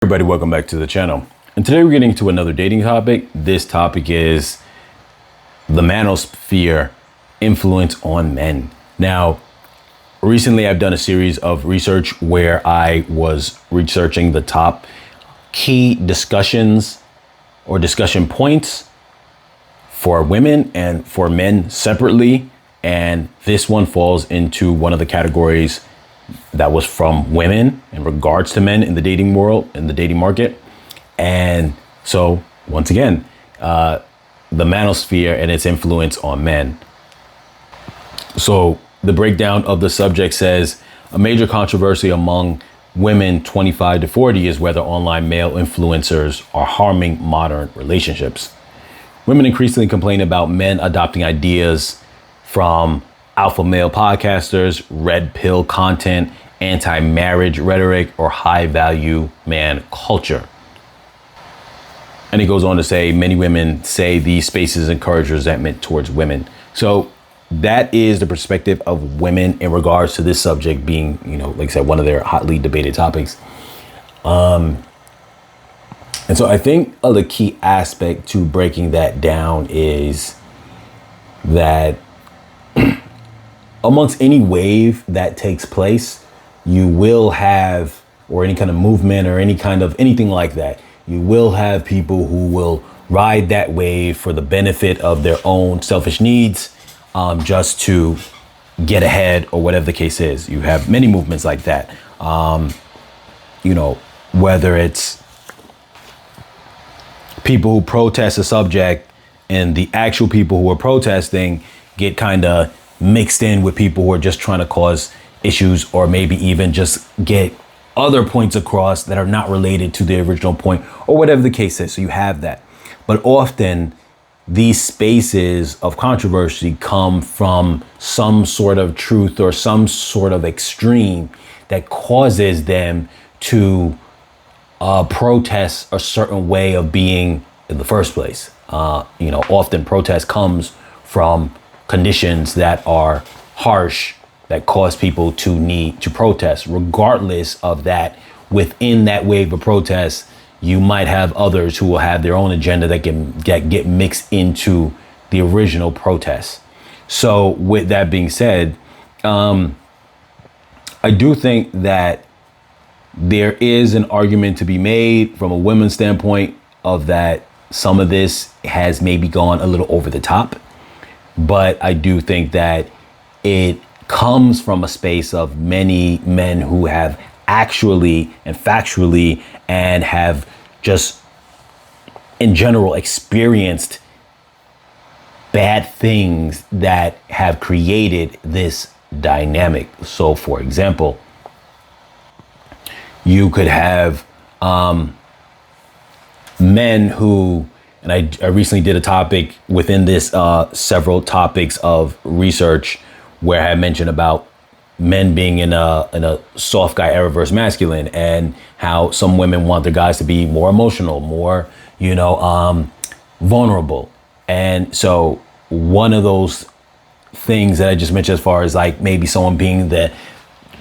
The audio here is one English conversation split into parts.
Everybody, welcome back to the channel. And today we're getting to another dating topic. This topic is the manosphere influence on men. Now, recently I've done a series of research where I was researching the top key discussions or discussion points for women and for men separately. And this one falls into one of the categories that was from women in regards to men in the dating world, in the dating market. And so once again, the manosphere and its influence on men. So the breakdown of the subject says a major controversy among women 25 to 40 is whether online male influencers are harming modern relationships. Women increasingly complain about men adopting ideas from alpha male podcasters, red pill content, anti-marriage rhetoric, or high value man culture. And he goes on to say many women say these spaces encourage resentment towards women. So that is the perspective of women in regards to this subject being, like I said, one of their hotly debated topics. And so I think the key aspect to breaking that down is that amongst any wave that takes place, you will have, or any kind of movement or any kind of anything like that, you will have people who will ride that wave for the benefit of their own selfish needs, just to get ahead or whatever the case is. You have many movements like that. Whether it's people who protest a subject and the actual people who are protesting get kind of mixed in with people who are just trying to cause issues, or maybe even just get other points across that are not related to the original point, or whatever the case is. So you have that. But often these spaces of controversy come from some sort of truth or some sort of extreme that causes them to protest a certain way of being in the first place. Often protest comes from conditions that are harsh, that cause people to need to protest. Regardless of that, within that wave of protest, you might have others who will have their own agenda that can get mixed into the original protest. So with that being said, I do think that there is an argument to be made from a women's standpoint of that some of this has maybe gone a little over the top. But I do think that it comes from a space of many men who have actually and factually and have just in general experienced bad things that have created this dynamic. So for example, you could have men who, and I recently did a topic within this, several topics of research where I mentioned about men being in a soft guy era versus masculine, and how some women want their guys to be more emotional, more, vulnerable. And so one of those things that I just mentioned as far as like maybe someone being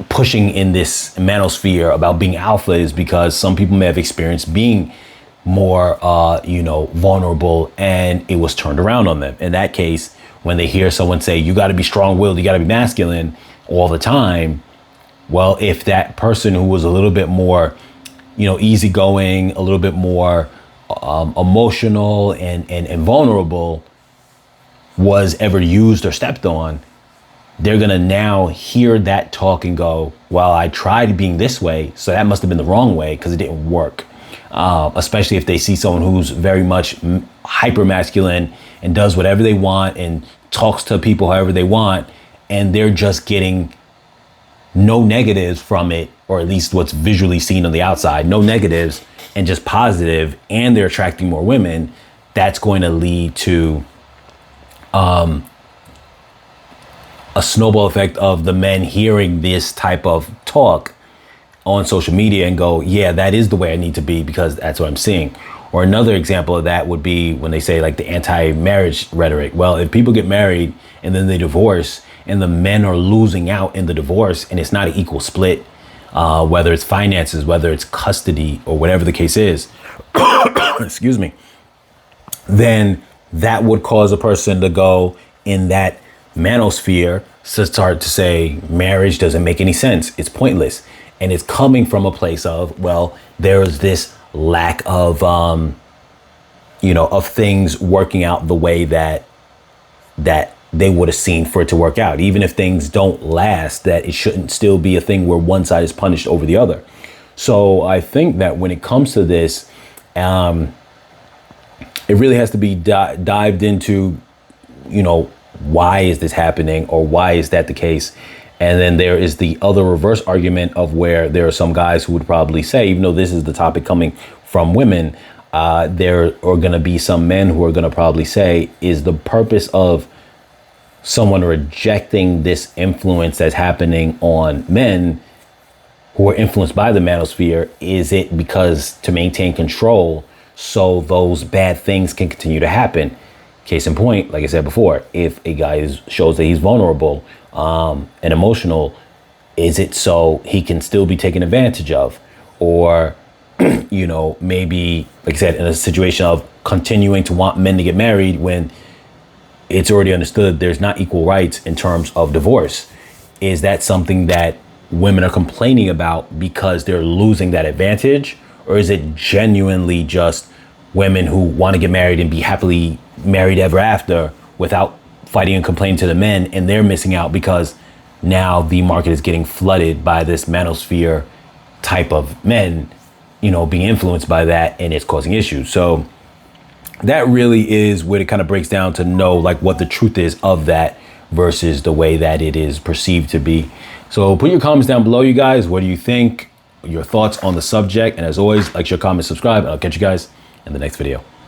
pushing in this manosphere about being alpha is because some people may have experienced being more, vulnerable, and it was turned around on them. In that case, when they hear someone say, you got to be strong-willed, you got to be masculine all the time. Well, if that person who was a little bit more, easygoing, a little bit more emotional and vulnerable was ever used or stepped on, they're going to now hear that talk and go, well, I tried being this way, so that must have been the wrong way because it didn't work. Especially if they see someone who's very much hyper masculine and does whatever they want and talks to people however they want, and they're just getting no negatives from it, or at least what's visually seen on the outside, no negatives and just positive, and they're attracting more women. That's going to lead to a snowball effect of the men hearing this type of talk on social media and go, yeah, that is the way I need to be because that's what I'm seeing. Or another example of that would be when they say like the anti-marriage rhetoric. Well, if people get married and then they divorce and the men are losing out in the divorce and it's not an equal split, whether it's finances, whether it's custody, or whatever the case is, excuse me, then that would cause a person to go in that manosphere to start to say marriage doesn't make any sense. It's pointless. And it's coming from a place of, well, there is this lack of, of things working out the way that they would have seen for it to work out. Even if things don't last, that it shouldn't still be a thing where one side is punished over the other. So I think that when it comes to this, it really has to be dived into, why is this happening, or why is that the case? And then there is the other reverse argument of where there are some guys who would probably say, even though this is the topic coming from women, there are going to be some men who are going to probably say, is the purpose of someone rejecting this influence that's happening on men who are influenced by the manosphere, is it because to maintain control so those bad things can continue to happen? Case in point, like I said before, if a guy shows that he's vulnerable and emotional, is it so he can still be taken advantage of? Or, maybe, like I said, in a situation of continuing to want men to get married when it's already understood there's not equal rights in terms of divorce. Is that something that women are complaining about because they're losing that advantage? Or is it genuinely just women who want to get married and be happily married ever after without fighting and complaining to the men, and they're missing out because now the market is getting flooded by this manosphere type of men, being influenced by that, and it's causing issues? So that really is what it kind of breaks down to know, like, what the truth is of that versus the way that it is perceived to be. So put your comments down below, you guys. What do you think? Your thoughts on the subject? And as always, like, share, comment, subscribe, and I'll catch you guys in the next video.